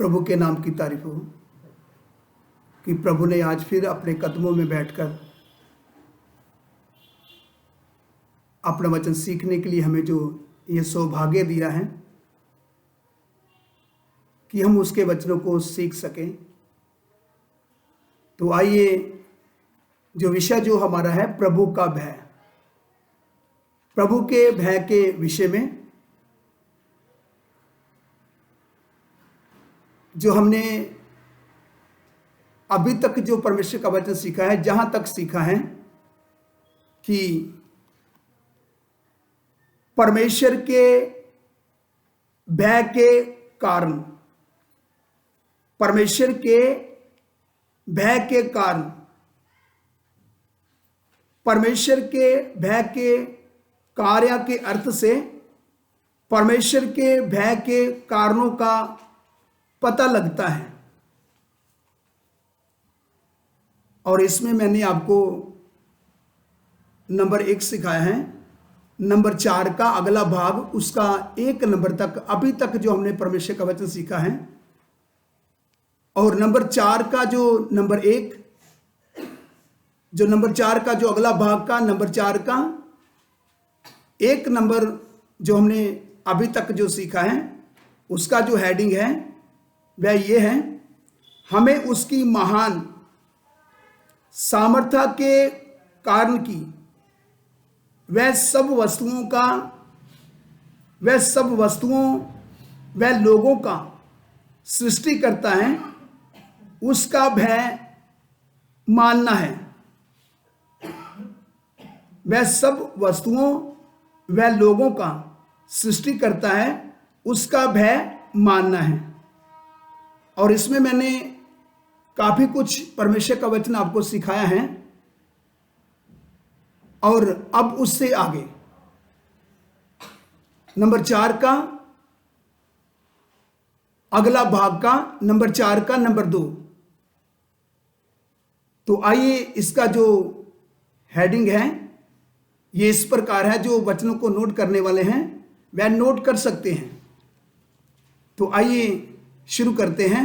प्रभु के नाम की तारीफ हो कि प्रभु ने आज फिर अपने कदमों में बैठकर अपना वचन सीखने के लिए हमें जो ये सौभाग्य दिया है कि हम उसके वचनों को सीख सकें। तो आइए, जो विषय जो हमारा है प्रभु का भय, प्रभु के भय के विषय में जो हमने अभी तक जो परमेश्वर का वचन सीखा है, जहां तक सीखा है कि परमेश्वर के भय के कारण, परमेश्वर के भय के कारण, परमेश्वर के भय के कार्य के अर्थ से परमेश्वर के भय के कारणों का पता लगता है। और इसमें मैंने आपको नंबर 1 सिखाया है, नंबर 4 का अगला भाग, उसका 1 नंबर तक अभी तक जो हमने परमेश्वर का वचन सीखा है, और नंबर 4 का जो नंबर 1, जो नंबर 4 का जो अगला भाग का नंबर 4 का 1 नंबर जो हमने अभी तक जो सीखा है, उसका जो हेडिंग है वह ये है, हमें उसकी महान सामर्थ्य के कारण की वह सब वस्तुओं वह लोगों का सृष्टि करता है, उसका भय मानना है। वह सब वस्तुओं वह लोगों का सृष्टि करता है, उसका भय मानना है। और इसमें मैंने काफी कुछ परमेश्वर का वचन आपको सिखाया है, और अब उससे आगे नंबर 4 का अगला भाग का नंबर 4 का नंबर 2। तो आइए, इसका जो हेडिंग है ये इस प्रकार है, जो वचनों को नोट करने वाले हैं वह नोट कर सकते हैं। तो आइए शुरू करते हैं।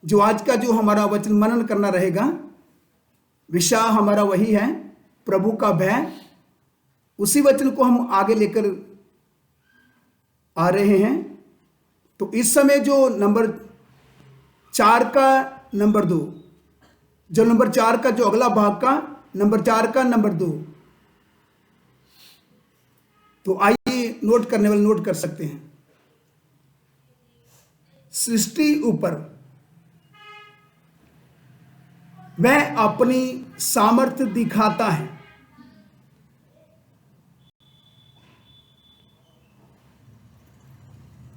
जो आज का जो हमारा वचन मनन करना रहेगा, विषय हमारा वही है, प्रभु का भय। उसी वचन को हम आगे लेकर आ रहे हैं। तो इस समय जो नंबर 4 का नंबर 2, जो नंबर 4 का जो अगला भाग का नंबर 4 का नंबर 2, तो आइए नोट करने वाले नोट कर सकते हैं। सृष्टि ऊपर वह अपनी सामर्थ्य दिखाता है।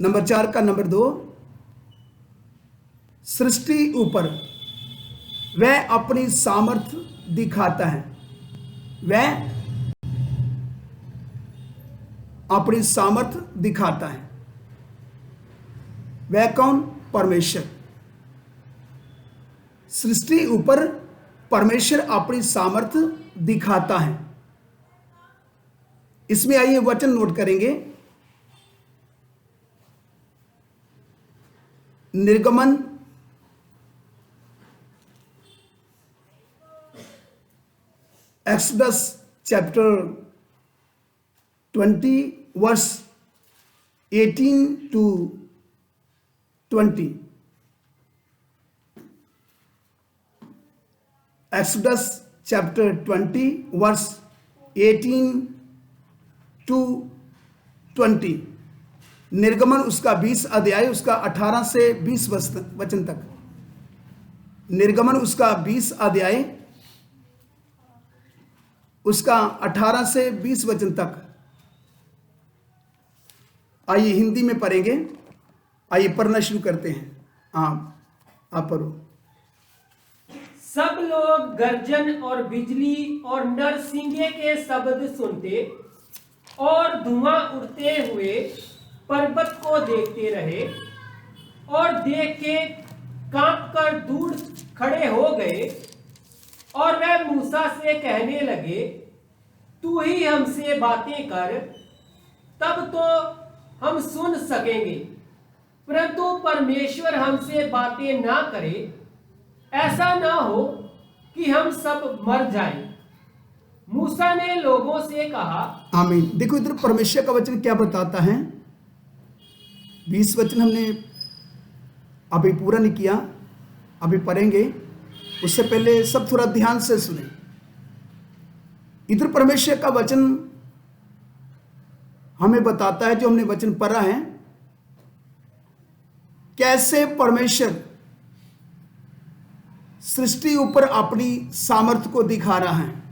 नंबर 4 का नंबर 2, सृष्टि ऊपर वह अपनी सामर्थ्य दिखाता है। वह अपनी सामर्थ्य दिखाता है। वह कौन? परमेश्वर। सृष्टि ऊपर परमेश्वर अपनी सामर्थ्य दिखाता है। इसमें आइए वचन नोट करेंगे। निर्गमन Exodus chapter 20 verse 18 to 20। Exodus chapter 20 verse 18 to 20। निर्गमन उसका 20 अध्याय, उसका 18 से 20 वचन तक। निर्गमन उसका 20 अध्याय, उसका 18 से 20 वचन तक। आइए हिंदी में पढ़ेंगे। आइए पढ़ना शुरू करते हैं। आप पढ़ो। सब लोग गर्जन और बिजली और नरसिंगे के शब्द सुनते और धुआं उड़ते हुए पर्वत को देखते रहे, और देख के कांप कर दूर खड़े हो गए। और वह मूसा से कहने लगे, तू ही हमसे बातें कर, तब तो हम सुन सकेंगे। परंतु परमेश्वर हमसे बातें ना करे, ऐसा ना हो कि हम सब मर जाएं। मूसा ने लोगों से कहा। आमीन। देखो इधर परमेश्वर का वचन क्या बताता है। 20 वचन हमने अभी पूरा नहीं किया, अभी पढ़ेंगे। उससे पहले सब थोड़ा ध्यान से सुने। इधर परमेश्वर का वचन हमें बताता है, जो हमने वचन पढ़ा है, कैसे परमेश्वर सृष्टि ऊपर अपनी सामर्थ्य को दिखा रहा है।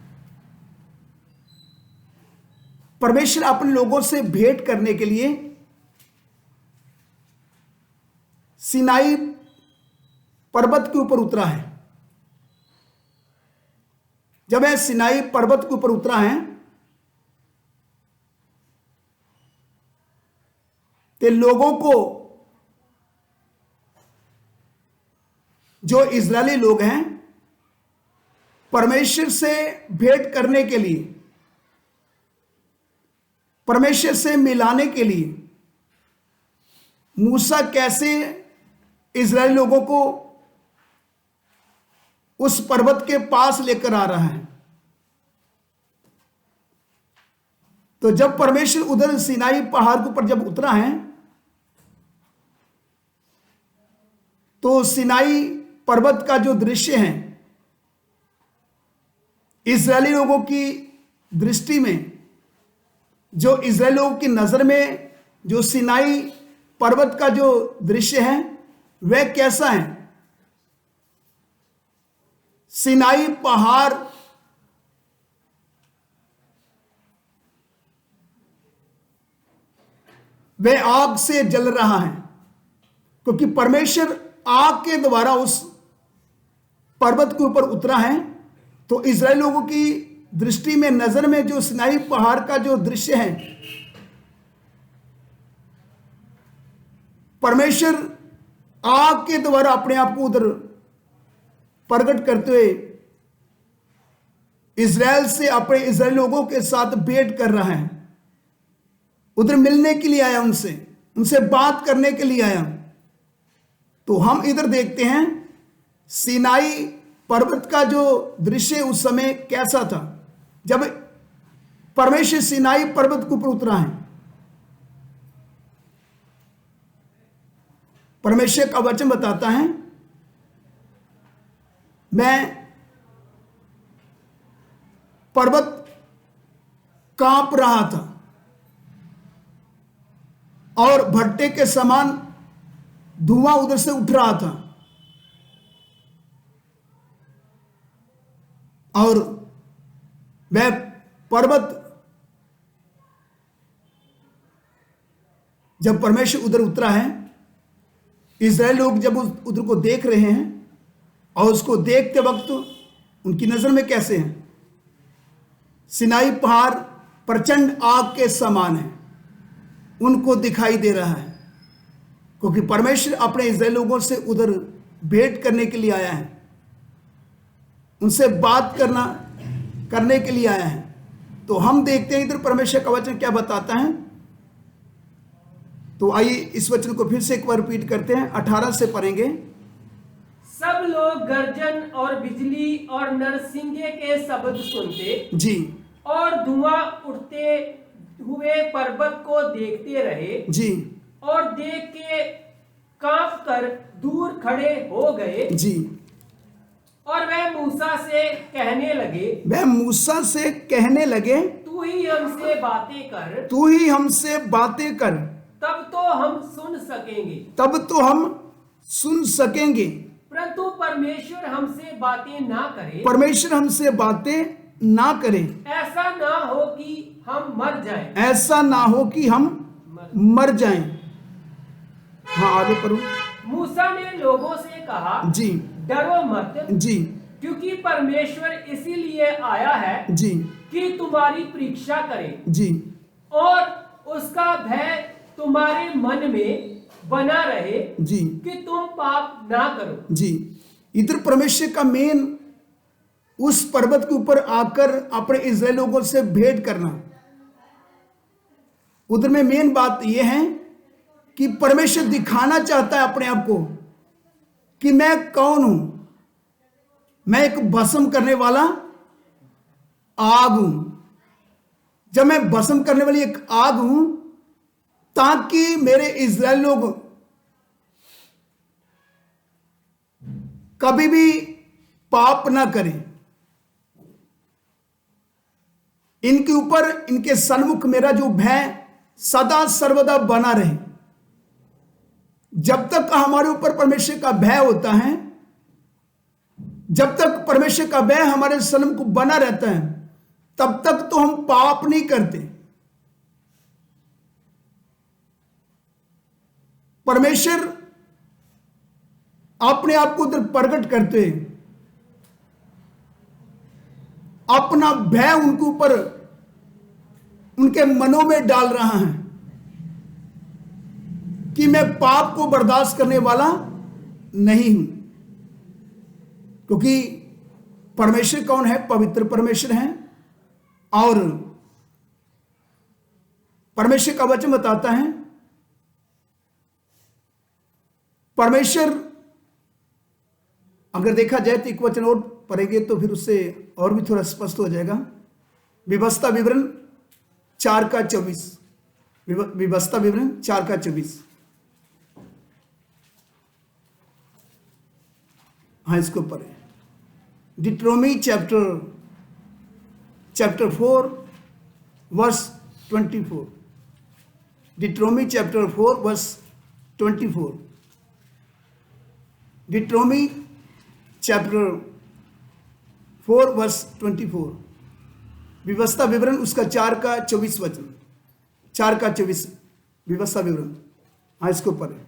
परमेश्वर अपने लोगों से भेंट करने के लिए सिनाई पर्वत के ऊपर उतरा है। जब वह सिनाई पर्वत के ऊपर उतरा है तो लोगों को, जो इजरायली लोग हैं, परमेश्वर से भेंट करने के लिए, परमेश्वर से मिलाने के लिए मूसा कैसे इजरायली लोगों को उस पर्वत के पास लेकर आ रहा है। तो जब परमेश्वर उधर सिनाई पहाड़ के ऊपर जब उतरा है तो सिनाई पर्वत का जो दृश्य है, इजरायली लोगों की दृष्टि में, जो इजरायली लोगों की नजर में जो सिनाई पर्वत का जो दृश्य है वह कैसा है। सिनाई पहाड़ वह आग से जल रहा है, क्योंकि परमेश्वर आग के द्वारा उस पर्वत के ऊपर उतरा है। तो इजराइल लोगों की दृष्टि में, नजर में जो सिनाई पहाड़ का जो दृश्य है, परमेश्वर आग के द्वारा अपने आप को उधर प्रकट करते हुए इजराइल से, अपने इजराइल लोगों के साथ भेंट कर रहा है। उधर मिलने के लिए आया, उनसे बात करने के लिए आया। तो हम इधर देखते हैं सिनाई पर्वत का जो दृश्य उस समय कैसा था जब परमेश्वर सिनाई पर्वत के ऊपर उतरा है। परमेश्वर का वचन बताता है, मैं पर्वत कांप रहा था और भट्टे के समान धुआं उधर से उठ रहा था, और वह पर्वत जब परमेश्वर उधर उतरा है, इजराइल लोग जब उधर को देख रहे हैं और उसको देखते वक्त उनकी नजर में कैसे हैं, सिनाई पहाड़ प्रचंड आग के समान है, उनको दिखाई दे रहा है, क्योंकि परमेश्वर अपने इजराइल लोगों से उधर भेंट करने के लिए आया है, उनसे बात करने के लिए आया है। तो हम देखते हैं इधर परमेश्वर का वचन क्या बताता है। तो आइए इस वचन को फिर से एक बार रिपीट करते हैं, 18 से पढ़ेंगे। सब लोग गर्जन और बिजली और नरसिंगे के शब्द सुनते जी, और धुआं उठते हुए पर्वत को देखते रहे जी, और देख के कांप कर दूर खड़े हो गए। जी। और वह मूसा से कहने लगे, तू ही हमसे बातें कर, तब तो हम सुन सकेंगे। परंतु परमेश्वर हमसे बातें ना करे, ऐसा ना हो कि हम मर जाएं। हाँ, आगे पढ़ो। मूसा ने लोगों से कहा, जी, डरो मत, जी, क्योंकि परमेश्वर इसीलिए आया है जी, कि तुम्हारी परीक्षा करे, जी, और उसका भय तुम्हारे मन में बना रहे, जी, कि तुम पाप ना करो। जी। इधर परमेश्वर का मेन उस पर्वत के ऊपर आकर अपने इजराइल लोगों से भेंट करना, उधर में मेन बात यह है कि परमेश्वर दिखाना चाहता है अपने आप को कि मैं कौन हूं। मैं एक भस्म करने वाला आग हूं। जब मैं भस्म करने वाली एक आग हूं, ताकि मेरे इस्राएल लोग कभी भी पाप ना करें। इनके ऊपर, इनके सन्मुख मेरा जो भय सदा सर्वदा बना रहे। जब तक हमारे ऊपर परमेश्वर का भय होता है, जब तक परमेश्वर का भय हमारे सन्मुख बना रहता है, तब तक तो हम पाप नहीं करते। परमेश्वर अपने आप को उधर प्रकट करते, अपना भय उनके ऊपर, उनके मनों में डाल रहा है कि मैं पाप को बर्दाश्त करने वाला नहीं हूं। क्योंकि परमेश्वर कौन है? पवित्र परमेश्वर है। और परमेश्वर का वचन बताता है, परमेश्वर, अगर देखा जाए तो एक वचन और पढ़ेंगे तो फिर उससे और भी थोड़ा स्पष्ट हो जाएगा। व्यवस्था विवरण 4:24। व्यवस्था विवरण 4:24। हाँ, इसको पढ़े। Deuteronomy chapter 4 verse 24। Deuteronomy chapter 4 verse 24। Deuteronomy chapter 4 verse 24। व्यवस्था विवरण उसका 4:24 वचन। 4:24 व्यवस्था विवरण। हाँ, इसको पढ़े।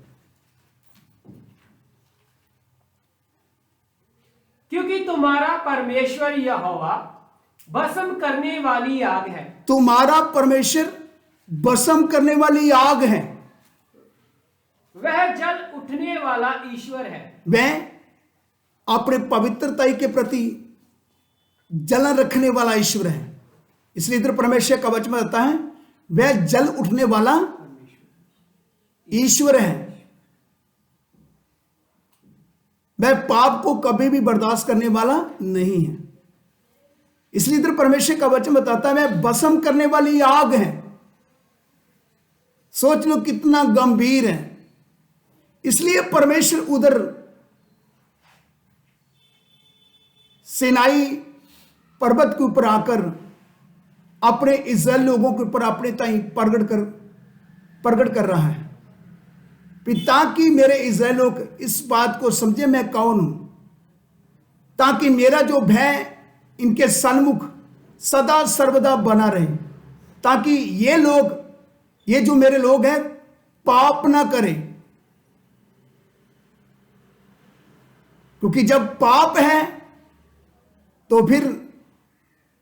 क्योंकि तुम्हारा परमेश्वर यहोवा भस्म करने वाली आग है। तुम्हारा परमेश्वर भस्म करने वाली आग है। वह जल उठने वाला ईश्वर है। वह अपने पवित्रता के प्रति जलन रखने वाला ईश्वर है। इसलिए इधर परमेश्वर का वचन आता है, वह जल उठने वाला ईश्वर है। वह पाप को कभी भी बर्दाश्त करने वाला नहीं है। इसलिए इधर परमेश्वर का वचन बताता है, वह भस्म करने वाली आग है। सोच लो कितना गंभीर है। इसलिए परमेश्वर उधर सिनाई पर्वत के ऊपर आकर अपने इस्राएल लोगों के ऊपर अपने ताई प्रकट कर रहा है, ताकि मेरे इस्राएल लोग इस बात को समझे मैं कौन हूं, ताकि मेरा जो भय इनके सन्मुख सदा सर्वदा बना रहे, ताकि ये लोग, ये जो मेरे लोग हैं, पाप ना करें। क्योंकि जब पाप है तो फिर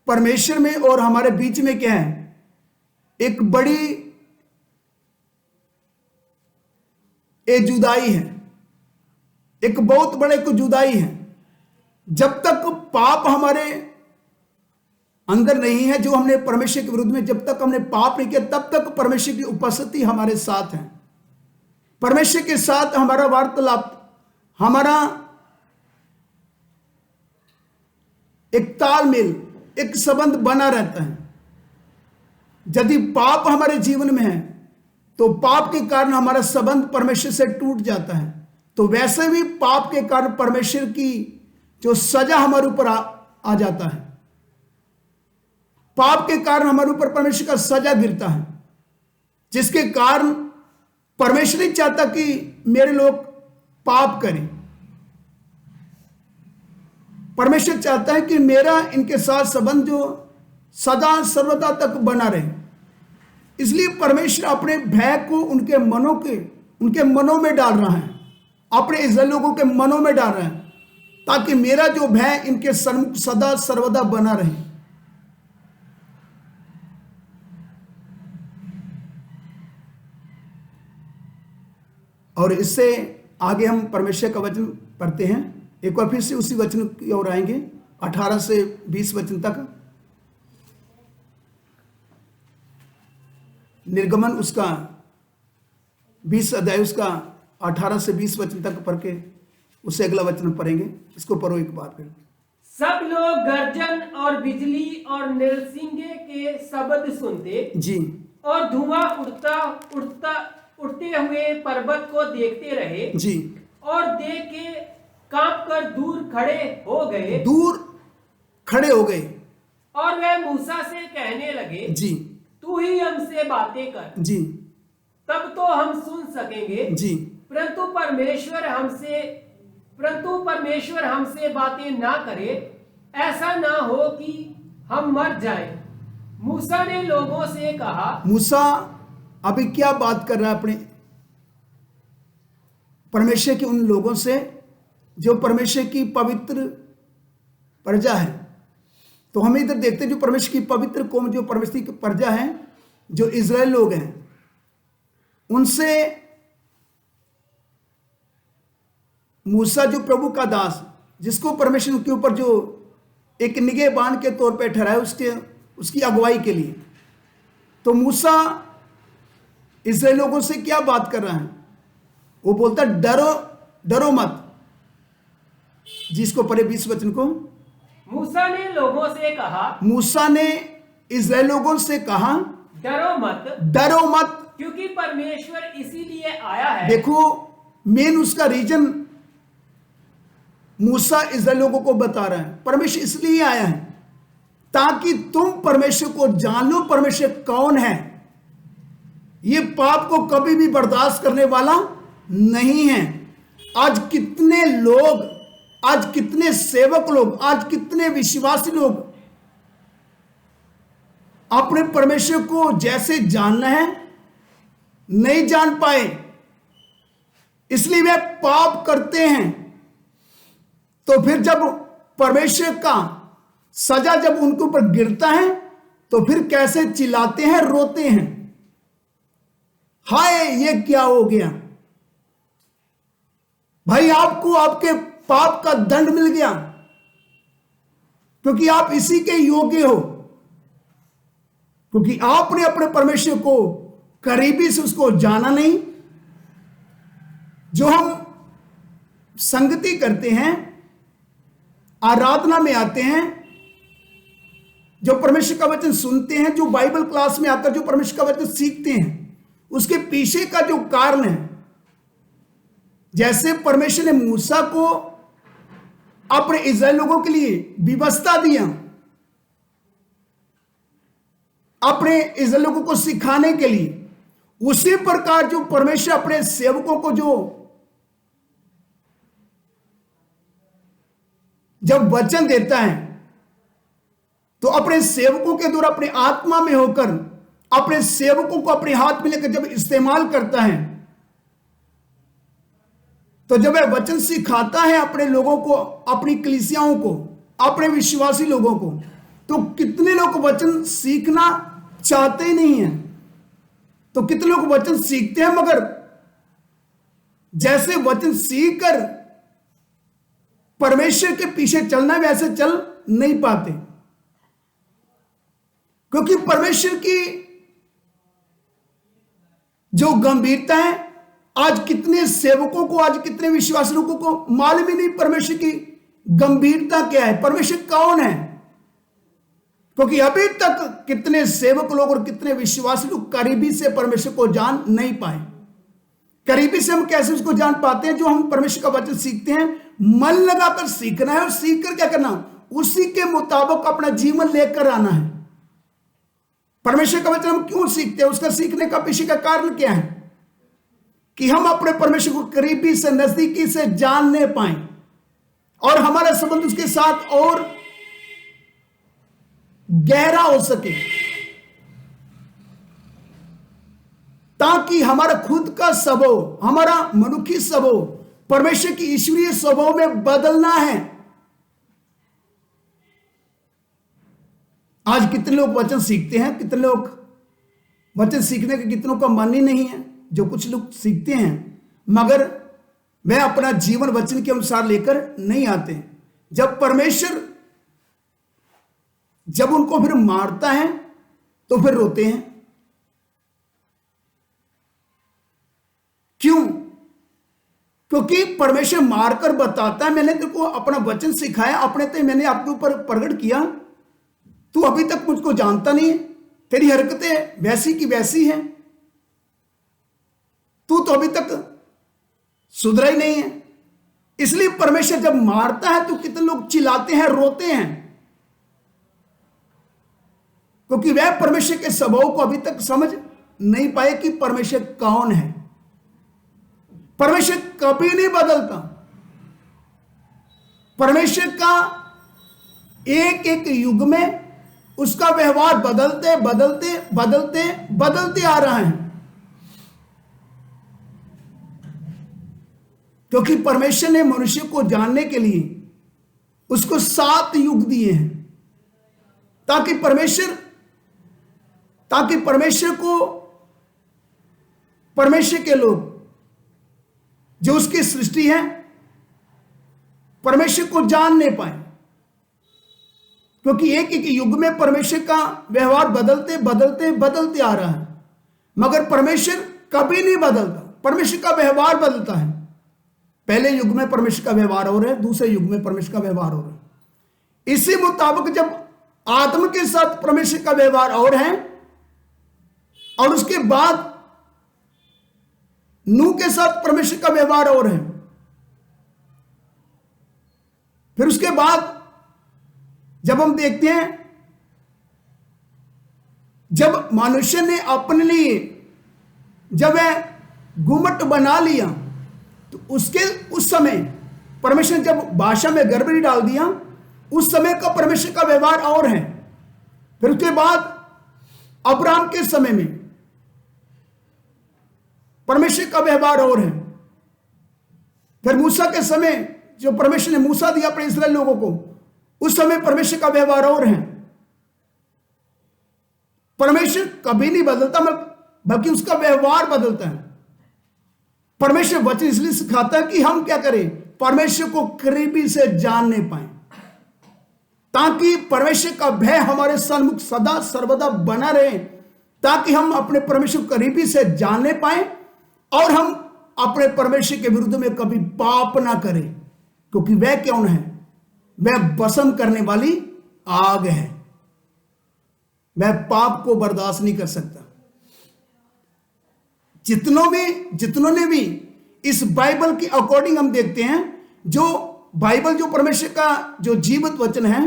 परमेश्वर में और हमारे बीच में क्या है? एक बड़ी जुदाई है, एक बहुत बड़े को जुदाई है। जब तक पाप हमारे अंदर नहीं है, जो हमने परमेश्वर के विरुद्ध में जब तक हमने पाप नहीं किया, तब तक परमेश्वर की उपस्थिति हमारे साथ है। परमेश्वर के साथ हमारा वार्तालाप, हमारा एक तालमेल, एक संबंध बना रहता है। यदि पाप हमारे जीवन में है तो पाप के कारण हमारा संबंध परमेश्वर से टूट जाता है। तो वैसे भी पाप के कारण परमेश्वर की जो सजा हमारे ऊपर आ जाता है। पाप के कारण हमारे ऊपर परमेश्वर का सजा गिरता है, जिसके कारण परमेश्वर नहीं चाहता कि मेरे लोग पाप करें। परमेश्वर चाहता है कि मेरा इनके साथ संबंध जो सदा सर्वदा तक बना रहे। इसलिए परमेश्वर अपने भय को उनके मनों में डाल रहा है, अपने इस्राएल लोगों के मनों में डाल रहा है, ताकि मेरा जो भय इनके सन्मुख सदा सर्वदा बना रहे। और इससे आगे हम परमेश्वर का वचन पढ़ते हैं। एक बार फिर से उसी वचन की ओर आएंगे, 18 से 20 वचन तक। निर्गमन उसका 20 अध्याय उसका 18 से 20 वचन तक पढ़ के उससे अगला वचन पढ़ेंगे। इसको पढ़ो एक बार फिर। सब लोग गर्जन और बिजली और नरसिंगे के शब्द सुनते जी और धुआं उड़ते हुए पर्वत को देखते रहे जी। और देख के कांप कर दूर खड़े हो गए और वे मूसा से कहने लगे जी तू ही हमसे बातें कर जी तब तो हम सुन सकेंगे। जी। परंतु परमेश्वर हमसे बातें ना करे, ऐसा ना हो कि हम मर जाएं। मूसा ने लोगों से कहा। मूसा अभी क्या बात कर रहा है अपने परमेश्वर के उन लोगों से जो परमेश्वर की पवित्र प्रजा है। तो हम इधर देखते हैं जो परमेश्वर की पवित्र कौम, जो परमेश्वर की प्रजा है, जो इजराइल लोग हैं, उनसे मूसा जो प्रभु का दास, जिसको परमेश्वर के ऊपर जो एक निगहबान के तौर पे ठहराया उसकी अगुवाई के लिए, तो मूसा इजराइल लोगों से क्या बात कर रहा है? वो बोलता डरो मत। जिसको पढ़े 20 वचन को। मूसा ने लोगों से कहा, मूसा ने इजराइल लोगों से कहा डरो मत, क्योंकि परमेश्वर इसीलिए आया है। देखो मेन उसका रीजन मूसा इजराइल लोगों को बता रहा है, परमेश्वर इसलिए आया है ताकि तुम परमेश्वर को जान लो, परमेश्वर कौन है। ये पाप को कभी भी बर्दाश्त करने वाला नहीं है। आज कितने लोग, आज कितने सेवक लोग, आज कितने विश्वासी लोग अपने परमेश्वर को जैसे जानना है नहीं जान पाए, इसलिए वे पाप करते हैं। तो फिर जब परमेश्वर का सजा जब उनके ऊपर गिरता है तो फिर कैसे चिल्लाते हैं, रोते हैं, हाय ये क्या हो गया भाई, आपको आपके पाप का दंड मिल गया क्योंकि आप इसी के योग्य हो, क्योंकि आपने अपने परमेश्वर को करीबी से उसको जाना नहीं। जो हम संगति करते हैं, आराधना में आते हैं, जो परमेश्वर का वचन सुनते हैं, जो बाइबल क्लास में आकर जो परमेश्वर का वचन सीखते हैं, उसके पीछे का जो कारण है, जैसे परमेश्वर ने मूसा को अपने इस्राएल लोगों के लिए व्यवस्था दिया, अपने इस्राएल लोगों को सिखाने के लिए, उसी प्रकार जो परमेश्वर अपने सेवकों को जो जब वचन देता है तो अपने सेवकों के द्वारा अपने आत्मा में होकर अपने सेवकों को अपने हाथ में लेकर जब इस्तेमाल करता है, तो जब वह वचन सिखाता है अपने लोगों को, अपनी कलीसियाओं को, अपने विश्वासी लोगों को, तो कितने लोग वचन सीखना चाहते ही नहीं है। तो कितने लोग वचन सीखते हैं मगर जैसे वचन सीखकर परमेश्वर के पीछे चलना वैसे चल नहीं पाते, क्योंकि परमेश्वर की जो गंभीरता है, आज कितने सेवकों को, आज कितने विश्वासी लोगों को मालूम ही नहीं परमेश्वर की गंभीरता क्या है, परमेश्वर कौन है। क्योंकि अभी तक कितने सेवक लोग और कितने विश्वासी लोग करीबी से परमेश्वर को जान नहीं पाए। करीबी से हम कैसे उसको जान पाते हैं? जो हम परमेश्वर का वचन सीखते हैं, मन लगाकर सीखना है और सीख कर क्या करना, उसी के मुताबिक अपना जीवन लेकर आना है। परमेश्वर का वचन हम क्यों सीखते हैं? उसका सीखने का पीछे का कारण क्या है? कि हम अपने परमेश्वर को करीबी से, नजदीकी से जानने पाए और हमारा संबंध उसके साथ और गहरा हो सके, ताकि हमारा खुद का स्वभाव, हमारा मनुष्य स्वभाव परमेश्वर की ईश्वरीय स्वभाव में बदलना है। आज कितने लोग वचन सीखते हैं, कितने लोग वचन सीखने का कितनों का मन ही नहीं है। जो कुछ लोग सीखते हैं मगर वह अपना जीवन वचन के अनुसार लेकर नहीं आते। जब परमेश्वर जब उनको फिर मारता है तो फिर रोते हैं। क्योंकि परमेश्वर मारकर बताता है, मैंने तेरे को अपना वचन सिखाया, अपने ते मैंने आपके ऊपर प्रकट किया, तू अभी तक मुझको जानता नहीं है, तेरी हरकतें वैसी की वैसी हैं, तू तो अभी तक सुधरा ही नहीं है। इसलिए परमेश्वर जब मारता है तो कितने लोग चिल्लाते हैं, रोते हैं, क्योंकि वह परमेश्वर के स्वभाव को अभी तक समझ नहीं पाए कि परमेश्वर कौन है। परमेश्वर कभी नहीं बदलता। परमेश्वर का एक एक युग में उसका व्यवहार बदलते बदलते बदलते बदलते आ रहा है, क्योंकि परमेश्वर ने मनुष्य को जानने के लिए उसको 7 युग दिए हैं, ताकि परमेश्वर को, परमेश्वर के लोग जो उसकी सृष्टि है, परमेश्वर को जान नहीं पाए। क्योंकि एक एक युग में परमेश्वर का व्यवहार बदलते बदलते बदलते आ रहा है, मगर परमेश्वर कभी नहीं बदलता। परमेश्वर का व्यवहार बदलता है। पहले युग में परमेश्वर का व्यवहार हो रहा है, दूसरे युग में परमेश्वर का व्यवहार हो रहा है। इसी मुताबिक जब आदम के साथ परमेश्वर का व्यवहार और है, और उसके बाद नूह के साथ परमेश्वर का व्यवहार और है, फिर उसके बाद जब हम देखते हैं, जब मनुष्य ने अपने लिए जब वह गुम्मट बना लिया, तो उस समय परमेश्वर ने जब भाषा में गड़बड़ी डाल दिया, उस समय का परमेश्वर का व्यवहार और है। फिर उसके बाद अब्राहम के समय में परमेश्वर का व्यवहार और है। फिर मूसा के समय जो परमेश्वर ने मूसा दिया अपने इस्राएल लोगों को, उस समय परमेश्वर का व्यवहार और है। परमेश्वर कभी नहीं बदलता, बल्कि उसका व्यवहार बदलता है। परमेश्वर वचन इसलिए सिखाता है कि हम क्या करें, परमेश्वर को करीबी से जानने पाए, ताकि परमेश्वर का भय हमारे सन्मुख सदा सर्वदा बना रहे, ताकि हम अपने परमेश्वर को करीबी से जानने पाए और हम अपने परमेश्वर के विरुद्ध में कभी पाप ना करें, क्योंकि वह कौन है? वह भस्म करने वाली आग है। वह पाप को बर्दाश्त नहीं कर सकता। जितनों ने भी इस बाइबल के अकॉर्डिंग हम देखते हैं, जो बाइबल जो परमेश्वर का जो जीवित वचन है,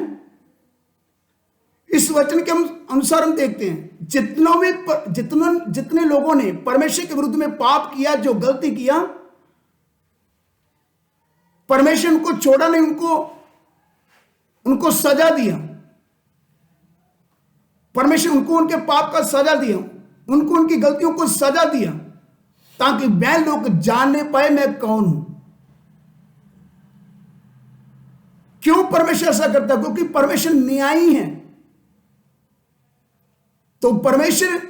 इस वचन के अनुसार हम देखते हैं, जितने लोगों ने परमेश्वर के विरुद्ध में पाप किया, जो गलती किया, परमेश्वर उनको छोड़ा नहीं, उनको सजा दिया। परमेश्वर उनको उनके पाप का सजा दिया, उनको उनकी गलतियों को सजा दिया, ताकि वह लोग जानने पाए मैं कौन हूं। क्यों परमेश्वर ऐसा करता? क्योंकि परमेश्वर न्यायी है। तो परमेश्वर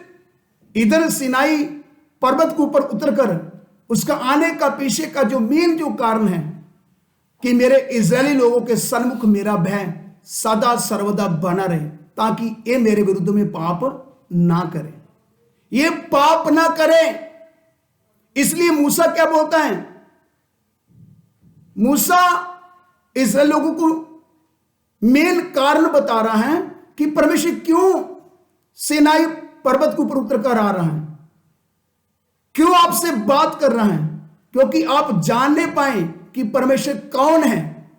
इधर सिनाई पर्वत के ऊपर उतरकर उसका आने का पीछे का जो मेन जो कारण है कि मेरे इजरायली लोगों के सन्मुख मेरा भय सदा सर्वदा बना रहे, ताकि ये मेरे विरुद्ध में पाप ना करे, ये पाप ना करे। इसलिए मूसा क्या बोलता है? मूसा इजराइल लोगों को मेन कारण बता रहा है कि परमेश्वर क्यों सिनाई पर्वत के ऊपर उतर कर आ रहा है, क्यों आपसे बात कर रहा है, क्योंकि आप जानने पाए कि परमेश्वर कौन है।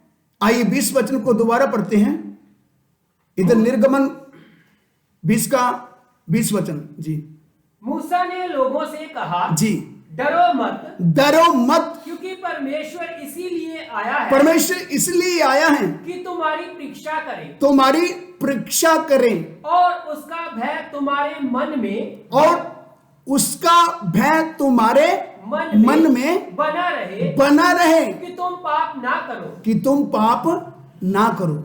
आइए 20 वचन को दोबारा पढ़ते हैं। इधर निर्गमन 20 का 20 वचन जी। मूसा ने लोगों से कहा जी, डरो मत, क्योंकि परमेश्वर इसीलिए आया है कि तुम्हारी परीक्षा करें और उसका भय तुम्हारे मन में बना रहे कि तुम पाप ना करो।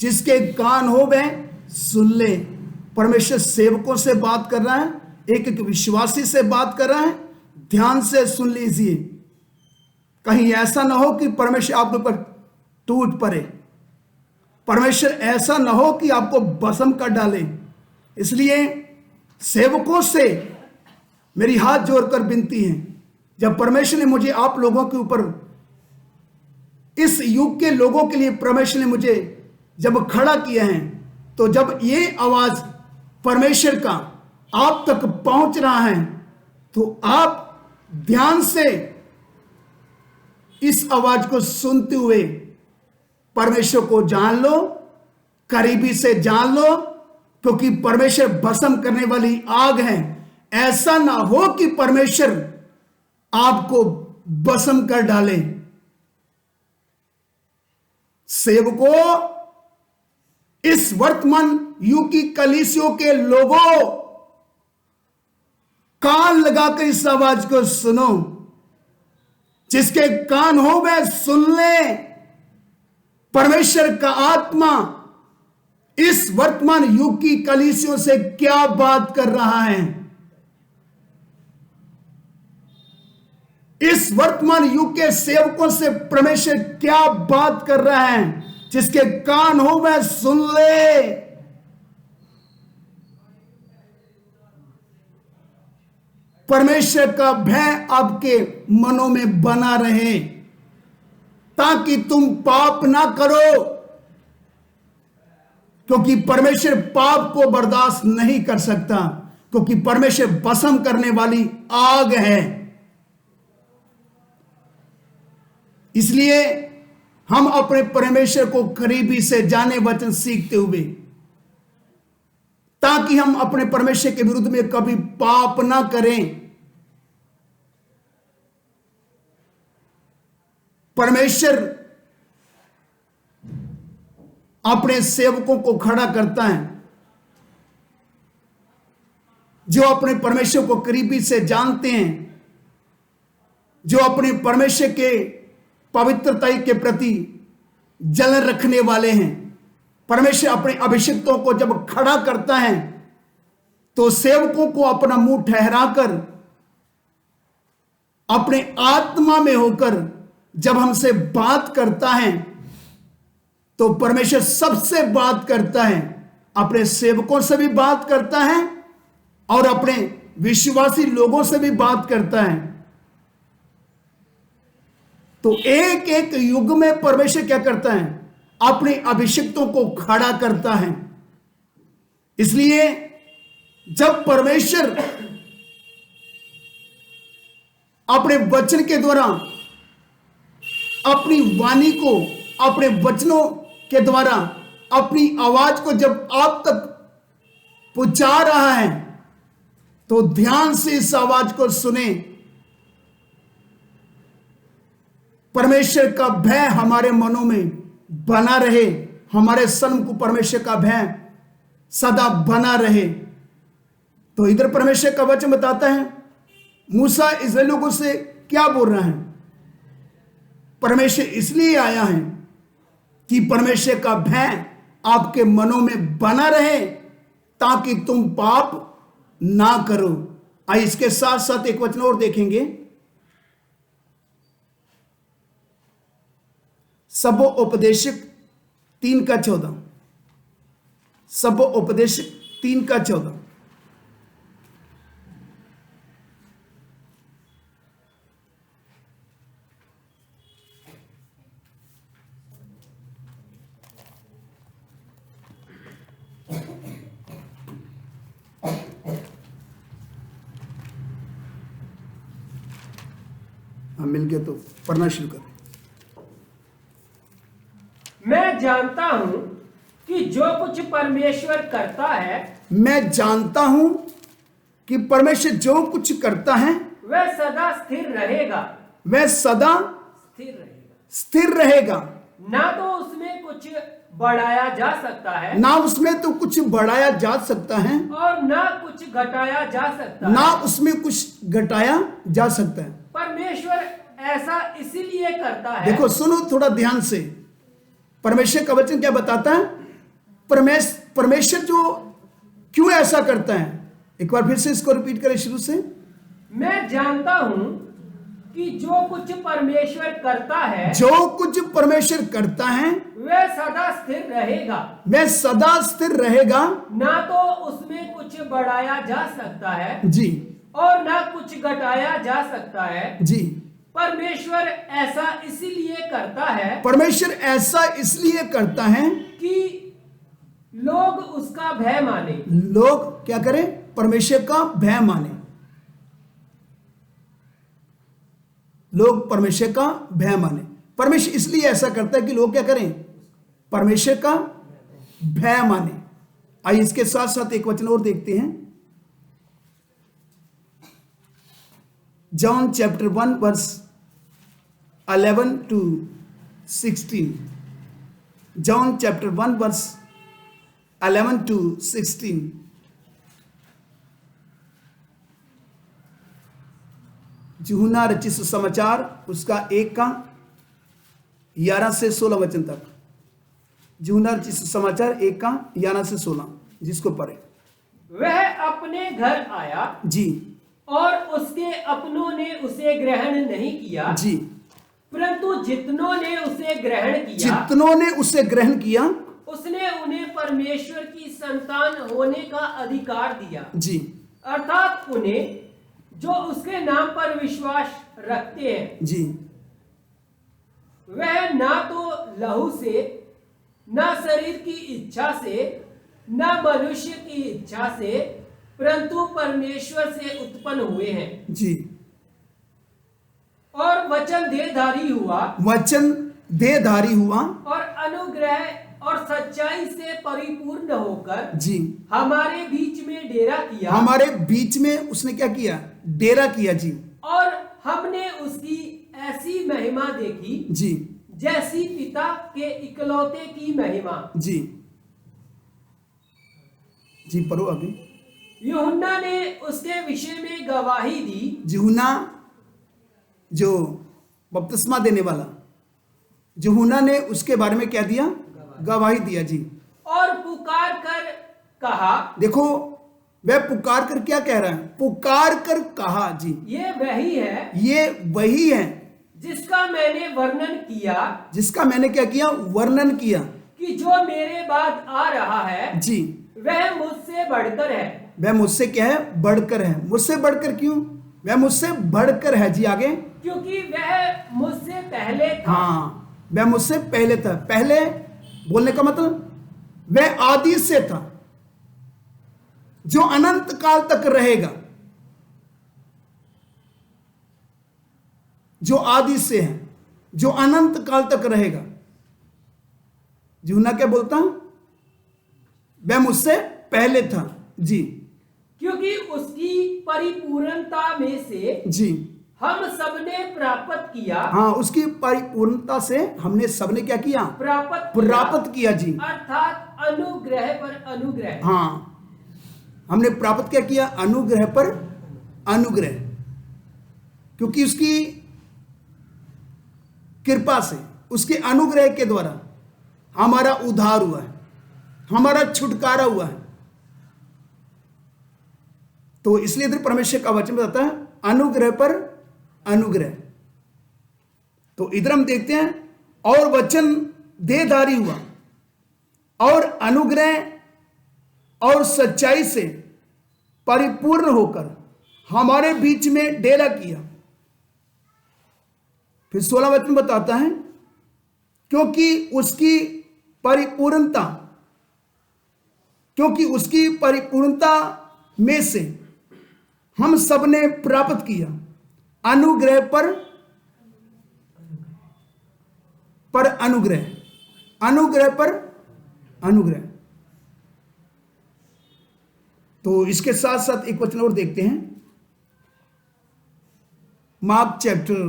जिसके कान हो वह सुन ले। परमेश्वर सेवकों से बात कर रहा है, एक एक विश्वासी से बात कर रहा है। ध्यान से सुन लीजिए, कहीं ऐसा ना हो कि परमेश्वर आपके ऊपर टूट पड़े, परमेश्वर ऐसा ना हो कि आपको भस्म कर डाले। इसलिए सेवकों से मेरी हाथ जोड़कर विनती है, जब परमेश्वर ने मुझे आप लोगों के ऊपर, इस युग के लोगों के लिए परमेश्वर ने मुझे जब खड़ा किया है, तो जब ये आवाज परमेश्वर का आप तक पहुंच रहा है, तो आप ध्यान से इस आवाज को सुनते हुए परमेश्वर को जान लो, करीबी से जान लो, क्योंकि परमेश्वर भस्म करने वाली आग है। ऐसा ना हो कि परमेश्वर आपको भस्म कर डाले। सेवकों, इस वर्तमान युग की कलीसियों के लोगों, कान लगाकर इस आवाज को सुनो। जिसके कान हो वह सुन ले। परमेश्वर का आत्मा इस वर्तमान युग की कलीसियों से क्या बात कर रहा है। इस वर्तमान युग के सेवकों से परमेश्वर क्या बात कर रहा है। जिसके कान हो वह सुन ले। परमेश्वर का भय आपके मनों में बना रहे, ताकि तुम पाप ना करो, क्योंकि परमेश्वर पाप को बर्दाश्त नहीं कर सकता, क्योंकि परमेश्वर भस्म करने वाली आग है। इसलिए हम अपने परमेश्वर को करीबी से जाने वचन सीखते हुए, ताकि हम अपने परमेश्वर के विरुद्ध में कभी पाप ना करें। परमेश्वर अपने सेवकों को खड़ा करता है, जो अपने परमेश्वर को करीबी से जानते हैं, जो अपने परमेश्वर के पवित्रता के प्रति जलन रखने वाले हैं। परमेश्वर अपने अभिषिक्तों को जब खड़ा करता है, तो सेवकों को अपना मुंह ठहराकर, अपने आत्मा में होकर जब हमसे बात करता है, तो परमेश्वर सबसे बात करता है। अपने सेवकों से भी बात करता है और अपने विश्वासी लोगों से भी बात करता है। तो एक एक युग में परमेश्वर क्या करता है, अपने अभिषिक्तों को खड़ा करता है। इसलिए जब परमेश्वर अपने वचन के द्वारा, अपनी वाणी को, अपने वचनों के द्वारा अपनी आवाज को जब आप तक पहुंचा रहा है, तो ध्यान से इस आवाज को सुने। परमेश्वर का भय हमारे मनों में बना रहे, हमारे सन्मुख परमेश्वर का भय सदा बना रहे। तो इधर परमेश्वर का वचन बताता है, मूसा इस्राएल लोगों से क्या बोल रहा है। परमेश्वर इसलिए आया है कि परमेश्वर का भय आपके मनों में बना रहे, ताकि तुम पाप ना करो। आइए इसके साथ साथ एक वचन और देखेंगे, सबोपदेशक 3:14। सबोपदेशक 3:14। हम मिल गए तो पढ़ना शुरू करें। मैं जानता हूं कि जो कुछ परमेश्वर करता है, मैं जानता हूं कि परमेश्वर जो कुछ करता है वह सदा स्थिर रहेगा। वह सदा स्थिर रहेगा। ना तो उसमें कुछ बढ़ाया जा सकता है, ना उसमें तो कुछ बढ़ाया जा सकता है, और ना कुछ घटाया जा सकता ना है। उसमें कुछ घटाया जा सकता है। परमेश्वर ऐसा इसीलिए करता है। देखो, सुनो थोड़ा ध्यान से। परमेश्वर का वचन क्या बताता है, परमेश्वर जो क्यों ऐसा करता है। एक बार फिर से इसको रिपीट करें शुरू से। मैं जानता हूं कि जो कुछ परमेश्वर करता है, जो कुछ परमेश्वर करता है वह सदा स्थिर रहेगा। वह सदा स्थिर रहेगा। ना तो उसमें कुछ बढ़ाया जा सकता है, जी, और ना कुछ घटाया जा सकता है। जी, परमेश्वर ऐसा इसलिए करता है परमेश्वर ऐसा इसलिए करता है कि लोग उसका भय माने। लोग क्या करें? परमेश्वर का भय माने। लोग परमेश्वर का भय माने। परमेश्वर इसलिए ऐसा करता है कि लोग क्या करें? परमेश्वर का भय माने। आइए इसके साथ साथ एक वचन और देखते हैं। John chapter 1 verse 11 to 16। John chapter 1 verse 11 to 16। यूहन्ना रचित सुसमाचार उसका 1 का 11 से 16 वचन तक। यूहन्ना रचित सुसमाचार 1 का 11 से 16, जिसको पढ़े। वह अपने घर आया जी और उसके अपनों ने उसे ग्रहण नहीं किया, जी, परंतु जितनों ने उसे ग्रहण किया जितनों ने उसे ग्रहण किया उसने उन्हें परमेश्वर की संतान होने का अधिकार दिया, जी अर्थात उन्हें जो उसके नाम पर विश्वास रखते हैं। जी वह ना तो लहू से, ना शरीर की इच्छा से, ना मनुष्य की इच्छा से, परंतु परमेश्वर से उत्पन्न हुए हैं। जी। और वचन देहधारी हुआ, वचन देहधारी हुआ और अनुग्रह और सच्चाई से परिपूर्ण होकर जी हमारे बीच में डेरा किया। हमारे बीच में उसने क्या किया? डेरा किया जी। और हमने उसकी ऐसी महिमा देखी जी जैसी पिता के इकलौते की महिमा। जी जी, पढ़ो अभी। यूहन्ना ने उसके विषय में गवाही दी। यूहन्ना जो बपतिस्मा देने वाला, यूहन्ना ने उसके बारे में क्या दिया? गवाही दिया जी। और पुकार कर कहा, देखो वह पुकार कर क्या कह रहा है? पुकार कर कहा जी, ये वही है ये वही है जिसका मैंने वर्णन किया, जिसका मैंने क्या किया? वर्णन किया कि जो मेरे बाद आ रहा है जी। वह मुझसे बढ़कर है। वह मुझसे क्या है? बढ़कर है। मुझसे बढ़कर क्यों? वह मुझसे बढ़कर है जी। आगे, क्योंकि वह मुझसे पहले था। हाँ, वह मुझसे पहले था। पहले बोलने का मतलब वह आदि से था, जो अनंत काल तक रहेगा, जो आदि से है, जो अनंत काल तक रहेगा। यूहन्ना क्या बोलता? वह मुझसे पहले था जी। क्योंकि उसकी परिपूर्णता में से जी हम सबने प्राप्त किया। हाँ, उसकी परिपूर्णता से हमने सबने क्या किया? प्राप्त किया जी। अर्थात अनुग्रह पर अनुग्रह। हाँ, हमने प्राप्त क्या किया? अनुग्रह पर अनुग्रह। क्योंकि उसकी कृपा से, उसके अनुग्रह के द्वारा हमारा उद्धार हुआ है, हमारा छुटकारा हुआ है। तो इसलिए इधर परमेश्वर का वचन बताता है अनुग्रह पर अनुग्रह। तो इधर हम देखते हैं, और वचन देहधारी हुआ और अनुग्रह और सच्चाई से परिपूर्ण होकर हमारे बीच में डेरा किया। फिर 16 वचन बताता है, क्योंकि उसकी परिपूर्णता में से हम सबने प्राप्त किया अनुग्रह पर अनुग्रह, अनुग्रह पर अनुग्रह। तो इसके साथ साथ एक वचन और देखते हैं। Mark chapter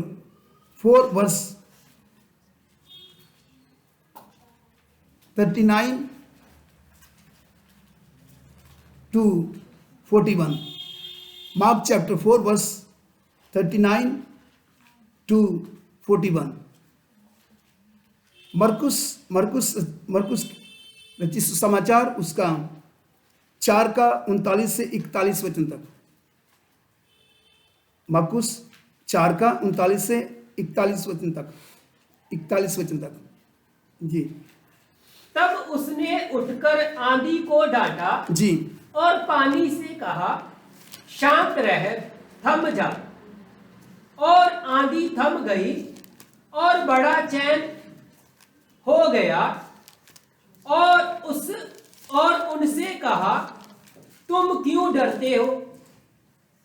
4 verse 39 to 41। Mark chapter 4 verse 39 to 41। मरकुस रचित समाचार उसका 4 का 39 से 41 वचन तक। मरकुस 4 का 39 से 41 वचन तक, 41 वचन तक जी। तब उसने उठकर आंधी को डांटा जी और पानी से कहा, शांत रह, थम जा, और आंधी थम गई और बड़ा चैन हो गया। और उनसे कहा, तुम क्यों डरते हो?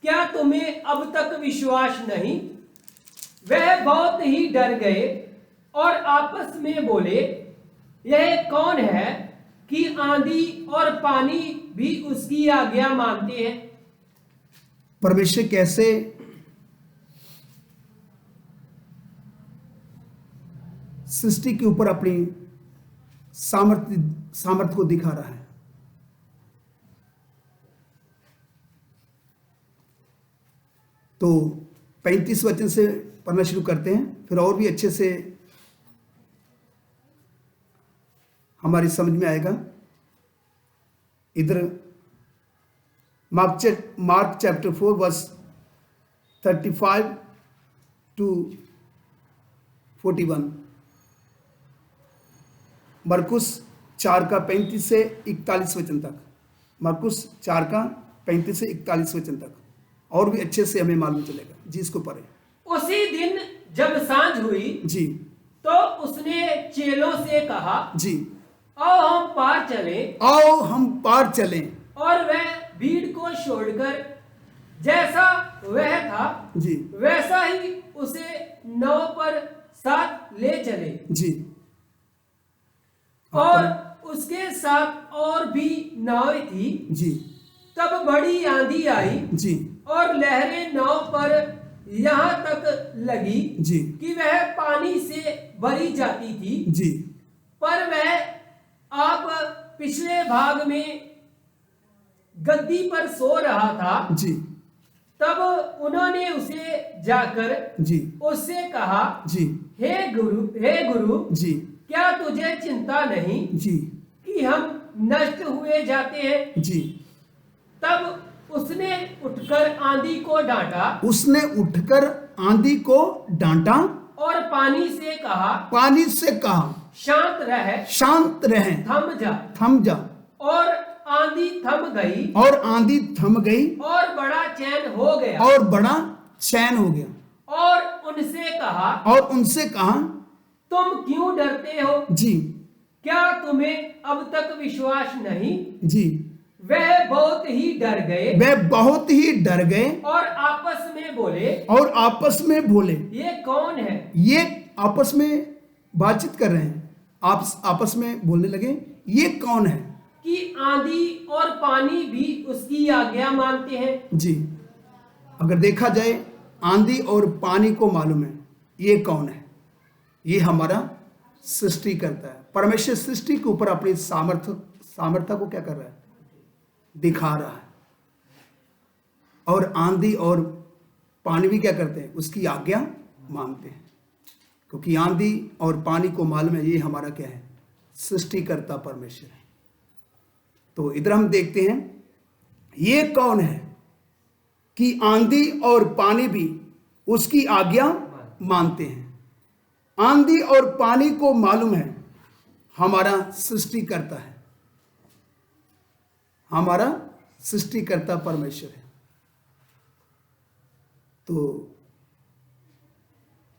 क्या तुम्हें अब तक विश्वास नहीं? वह बहुत ही डर गए और आपस में बोले, यह कौन है कि आंधी और पानी भी उसकी आज्ञा मानते हैं? परमेश्वर कैसे सृष्टि के ऊपर अपनी सामर्थ्य को दिखा रहा है। तो 35 वचन से पढ़ना शुरू करते हैं, फिर और भी अच्छे से हमारी समझ में आएगा। इधर मार्क चैप्टर 4 वर्स 35 टू 41, मरकुस 4 का 35 से 41 वचन तक, मरकुस 4 का 35 से 41 वचन तक, और भी अच्छे से हमें मालूम चलेगा जी। इसको पढ़े। उसी दिन जब सांझ हुई जी, तो उसने चेलों से कहा, जी, आओ हम पार चलें। आओ हम पार चलें। और वह भीड़ को छोड़कर जैसा वह था जी, वैसा ही उसे नाव पर साथ ले चले। जी, और उसके साथ और भी नावें थी। जी, तब बड़ी आंधी आई जी, और लहरें नाव पर यहाँ तक लगी जी, कि वह पानी से भरी जाती थी। जी, पर वह आप पिछले भाग में गद्दी पर सो रहा था। जी, तब उन्होंने उसे जाकर जी, उससे कहा, जी, हे गुरु, जी, क्या तुझे चिंता नहीं जी, कि हम नष्ट हुए जाते हैं? जी। तब उसने उठकर आंधी को डांटा उसने उठकर आंधी को डांटा और पानी से कहा, पानी से कहा, शांत रह, शांत रहे, थम जा। थम जा। और आंधी थम गई और आंधी थम गई और बड़ा चैन हो गया। और बड़ा चैन हो गया। और उनसे कहा, और उनसे कहा, तुम क्यों डरते हो? जी, क्या तुम्हें अब तक विश्वास नहीं? जी। वह बहुत ही डर गए वे बहुत ही डर गए और आपस में बोले, और आपस में बोले, ये कौन है? ये आपस में बातचीत कर रहे हैं, आप आपस में बोलने लगे, ये कौन है कि आंधी और पानी भी उसकी आज्ञा मानते हैं। जी। अगर देखा जाए, आंधी और पानी को मालूम है ये कौन है। ये हमारा सृष्टि करता है। परमेश्वर सृष्टि के ऊपर अपनी सामर्थ्य को क्या कर रहा है? दिखा रहा है। और आंधी और पानी भी क्या करते हैं? उसकी आज्ञा मानते हैं, क्योंकि आंधी और पानी को मालूम है ये हमारा क्या है? सृष्टिकर्ता परमेश्वर है। तो इधर हम देखते हैं ये कौन है कि आंधी और पानी भी उसकी आज्ञा मानते हैं। आंधी और पानी को मालूम है हमारा सृष्टिकर्ता है, हमारा सृष्टिकर्ता परमेश्वर है। तो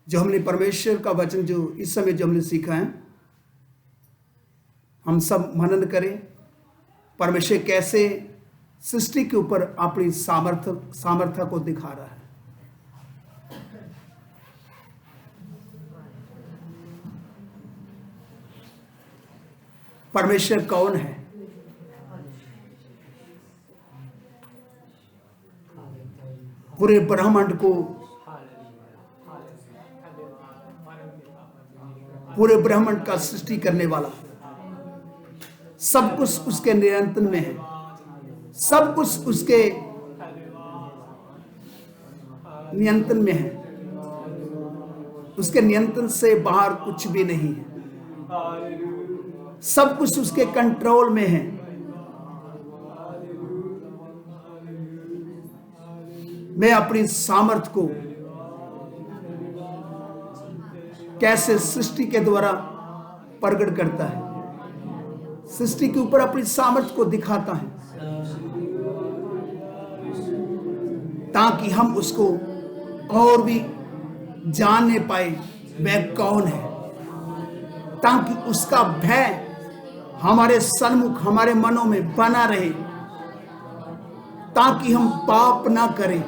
जो हमने परमेश्वर का वचन जो इस समय जो हमने सीखा है, हम सब मनन करें परमेश्वर कैसे सृष्टि के ऊपर अपनी सामर्थ्य को दिखा रहा है। परमेश्वर कौन है? पूरे ब्रह्मांड को, पूरे ब्रह्मांड का सृष्टि करने वाला, सब कुछ उसके नियंत्रण में है, सब कुछ उसके नियंत्रण में है, उसके नियंत्रण से बाहर कुछ भी नहीं है, सब कुछ उसके कंट्रोल में है। मैं अपनी सामर्थ को कैसे सृष्टि के द्वारा प्रकट करता है, सृष्टि के ऊपर अपनी सामर्थ को दिखाता है। ताकि हम उसको और भी जानने पाए वह कौन है, ताकि उसका भय हमारे सन्मुख हमारे मनों में बना रहे, ताकि हम पाप ना करें,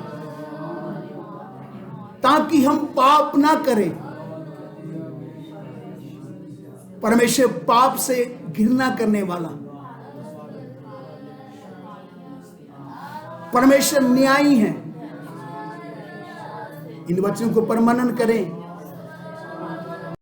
ताकि हम पाप ना करें। परमेश्वर पाप से घृणा करने वाला, परमेश्वर न्यायी है। इन वचनों को पर मनन करें